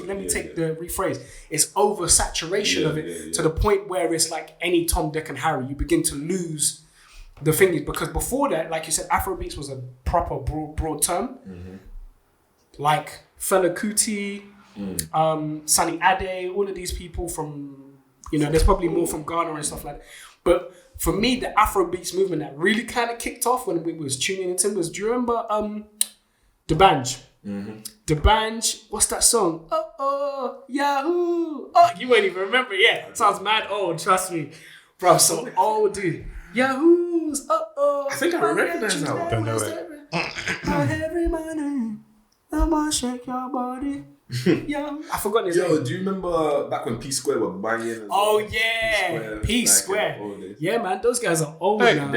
Let me take the rephrase. It's oversaturation of it to the point where it's like any Tom, Dick, and Harry. You begin to lose the thing because before that, like you said, Afrobeats was a proper broad term, like Fela Kuti. Sunny Ade, all of these people from, there's probably more from Ghana and stuff like that. But for me, the Afrobeats movement that really kind of kicked off when we was tuning into was, do you remember The Banj? The Banj, what's that song? Yahoo! Oh, you won't even remember it. Yeah, it sounds mad old, trust me. Bro, so old, dude. Yahoo's, I think I remember that now. Don't know it. Every morning, I want to shake your body. Yeah, I forgot his name. Do you remember back when P Square were banging? Oh yeah, P Square. Yeah, man, those guys are old now.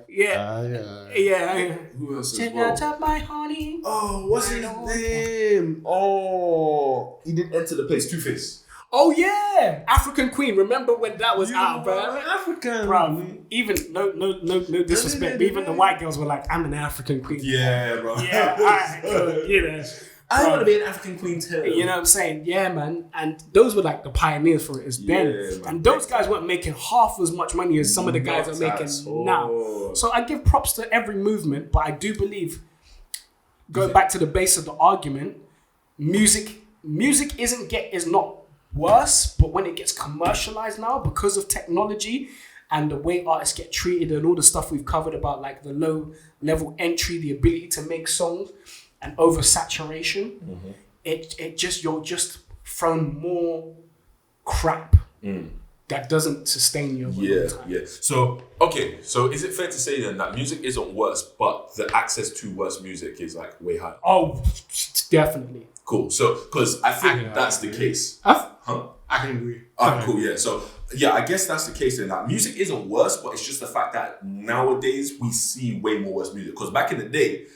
Yeah. Who else? Check out my honey. Oh, what's his name? Oh, he didn't enter the place. Two-Face. Oh yeah, African Queen. Remember when that was out, bro? African, bro. Even no disrespect, but even the white girls were like, "I'm an African queen." Yeah, bro. Yeah, alright, I want to be an African queen too. You know what I'm saying? Yeah, man. And those were like the pioneers for it as then. Man, and those guys weren't making half as much money as some of the guys are making now. So I give props to every movement, but I do believe, going back to the base of the argument, music is not worse, but when it gets commercialized now because of technology and the way artists get treated and all the stuff we've covered about like the low level entry, the ability to make songs, and oversaturation, you're just thrown more crap that doesn't sustain you over long time. Yeah. So is it fair to say then that music isn't worse, but the access to worse music is like way higher? Oh, definitely. Cool. So, because I think that's the case. I can agree. Cool. Yeah. So, yeah, I guess that's the case then. That music isn't worse, but it's just the fact that nowadays we see way more worse music. Because back in the day,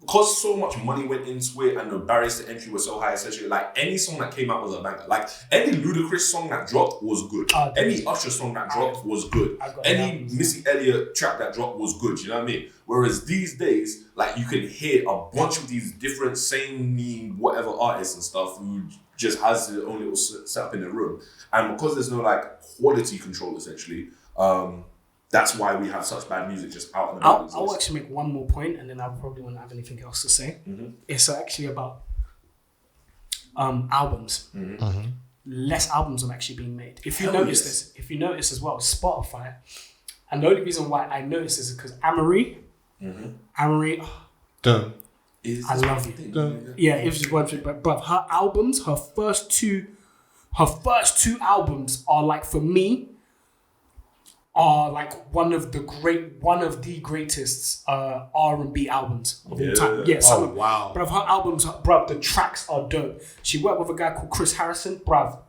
because so much money went into it and the barriers to entry were so high, essentially, like any song that came out was a banger. Like any Ludacris song that dropped was good. Any Usher song that dropped was good. Any Missy Elliott track that dropped was good. You know what I mean? Whereas these days, like you can hear a bunch of these different same whatever artists and stuff who just has their own little setup in the room. And because there's no like quality control, essentially, that's why we have such bad music just out and about. I'll actually make one more point, and then I'll probably won't have anything else to say. It's actually about albums. Less albums are actually being made. If you notice as well, Spotify, and the only reason why I notice is because Amory, I love you. Yeah, it's just one thing, but her albums, her first two albums are like, for me, are like one of the greatest R&B albums of all time. Yeah, wow. Bruv, her albums, the tracks are dope. She worked with a guy called Chris Harrison. Bruv,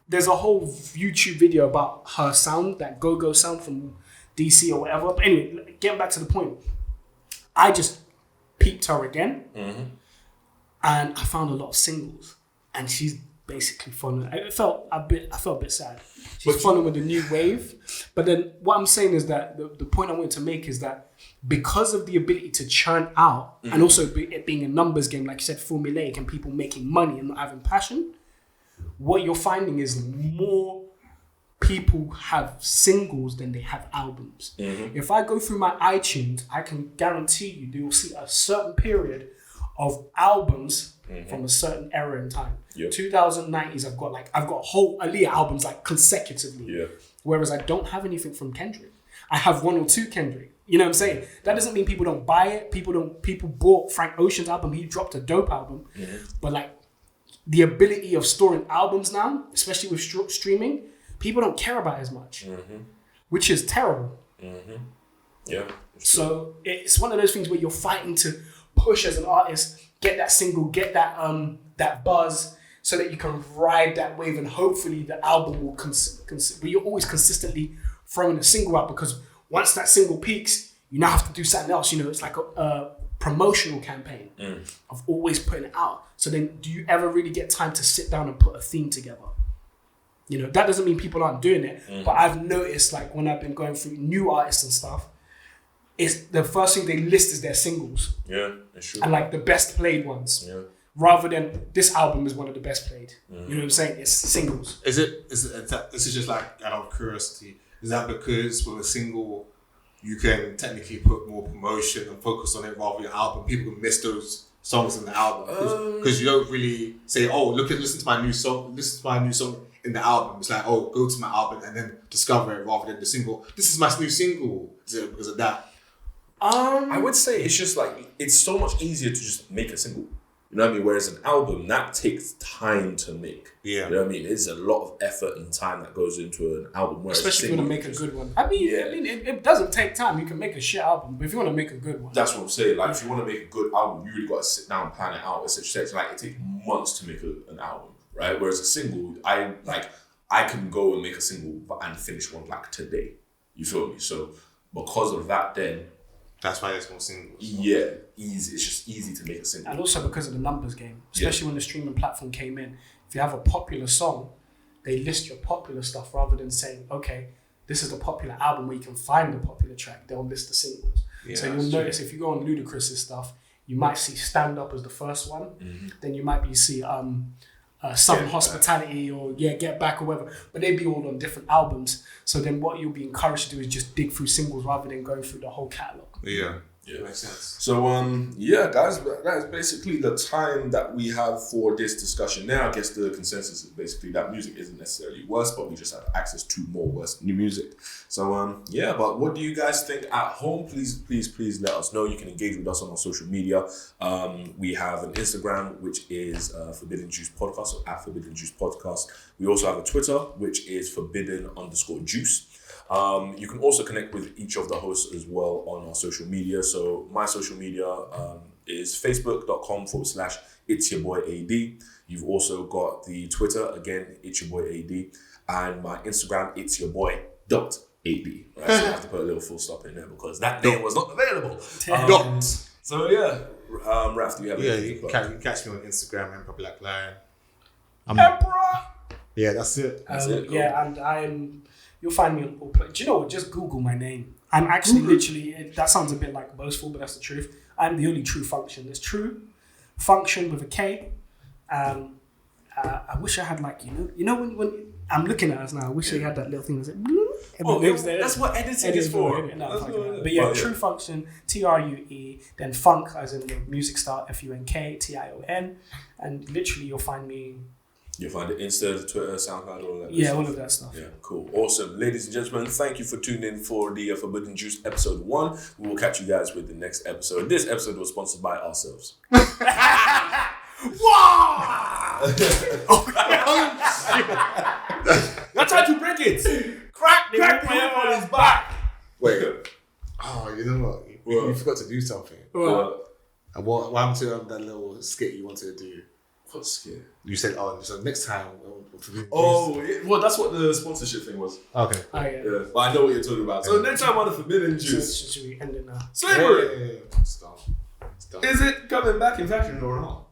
there's a whole YouTube video about her sound, that go-go sound from DC or whatever. But anyway, getting back to the point, I just peeped her again, and I found a lot of singles, and she's basically following. I felt a bit sad. She's following with the new wave. But then what I'm saying is that the point I wanted to make is that because of the ability to churn out, and also it being a numbers game, like you said, formulaic, and people making money and not having passion, what you're finding is more people have singles than they have albums. If I go through my iTunes, I can guarantee you will see a certain period of albums from a certain era in time. 2090s, I've got whole Aaliyah albums like consecutively. Yeah. Whereas I don't have anything from Kendrick. I have 1 or 2 Kendrick. You know what I'm saying? That doesn't mean people don't buy it. People bought Frank Ocean's album. He dropped a dope album. But like the ability of storing albums now, especially with streaming, people don't care about as much, which is terrible. Yeah. So it's one of those things where you're fighting to push as an artist, get that single, get that buzz, so that you can ride that wave, and hopefully the album will but you're always consistently throwing a single out, because once that single peaks, you now have to do something else. You know, it's like a promotional campaign of always putting it out. So then, do you ever really get time to sit down and put a theme together? You know, that doesn't mean people aren't doing it, but I've noticed, like when I've been going through new artists and stuff, it's the first thing they list is their singles. Yeah, it's true. And like the best played ones. Yeah. Rather than this album is one of the best played. You know what I'm saying? It's singles. Is it this is just like out of curiosity, is that because with a single you can technically put more promotion and focus on it rather than your album? People can miss those songs in the album because you don't really say, oh, listen to my new song in the album. It's like, oh, go to my album and then discover it rather than the single. This is my new single. Is it because of that? I would say it's just like, it's so much easier to just make a single. You know what I mean? Whereas an album, that takes time to make. Yeah. You know what I mean? There's a lot of effort and time that goes into an album. Especially if you want to make a good one. I mean, it doesn't take time. You can make a shit album, but if you want to make a good one. That's what I'm saying. Like, if you want to make a good album, you really got to sit down and plan it out. It's like, it takes months to make an album, right? Whereas a single, I can go and make a single and finish one like today. You feel me? So because of that, then that's why there's more singles. Yeah, easy. It's just easy to make a single. And also because of the numbers game, especially when the streaming platform came in. If you have a popular song, they list your popular stuff rather than saying, okay, this is the popular album where you can find the popular track. They'll list the singles. Yeah, so you'll notice if you go on Ludacris's stuff, you might see Stand Up as the first one. Then you might see Southern Hospitality or Get Back or whatever, but they'd be all on different albums. So then what you'll be encouraged to do is just dig through singles rather than going through the whole catalogue. Yeah, makes sense. So guys, that is basically the time that we have for this discussion. Now I guess the consensus is basically that music isn't necessarily worse, but we just have access to more worse new music. So but what do you guys think at home? Please let us know. You can engage with us on our social media. We have an Instagram, which is Forbidden Juice Podcast, so at Forbidden Juice Podcast. We also have a Twitter, which is Forbidden_Juice. You can also connect with each of the hosts as well on our social media. So my social media is facebook.com/It's Your Boy AD. You've also got the Twitter, again, It's Your Boy AD. And my Instagram, It's Your Boy .AD. Right? So I have to put a little full stop in there because that name was not available. So Raf, do you have anything? You can catch me on Instagram, Emperor Black Lion. Emperor! Yeah, that's it. Yeah, and I'm... You'll find me on all places. Do you know what? Just Google my name. I'm actually literally, that sounds a bit like boastful, but that's the truth. I'm the only Truefunktion. There's Truefunktion with a K. I wish I had you know when I'm looking at us now, I wish they had that little thing that said, that's what editing is for. But yeah, Truefunktion, TRUE, then funk as in the music style, FUNK, TION. And literally you'll find me. You'll find it Insta, Twitter, SoundCloud, all that. Yeah, all of that stuff. Yeah, cool. Awesome. Ladies and gentlemen, thank you for tuning in for the Forbidden Juice episode 1. We will catch you guys with the next episode. This episode was sponsored by ourselves. Wow! That's how to break it. Crack the whip on his back. Wait. Oh, you know what? You forgot to do something. What happened to that little skit you wanted to do? What skit? You said, so next time. That's what the sponsorship thing was. Okay. Yeah, but I know what you're talking about. So next time on the Forbidden Juice. Should we end it now? Slavery! Yeah. It's done. Is it coming back in fashion or not?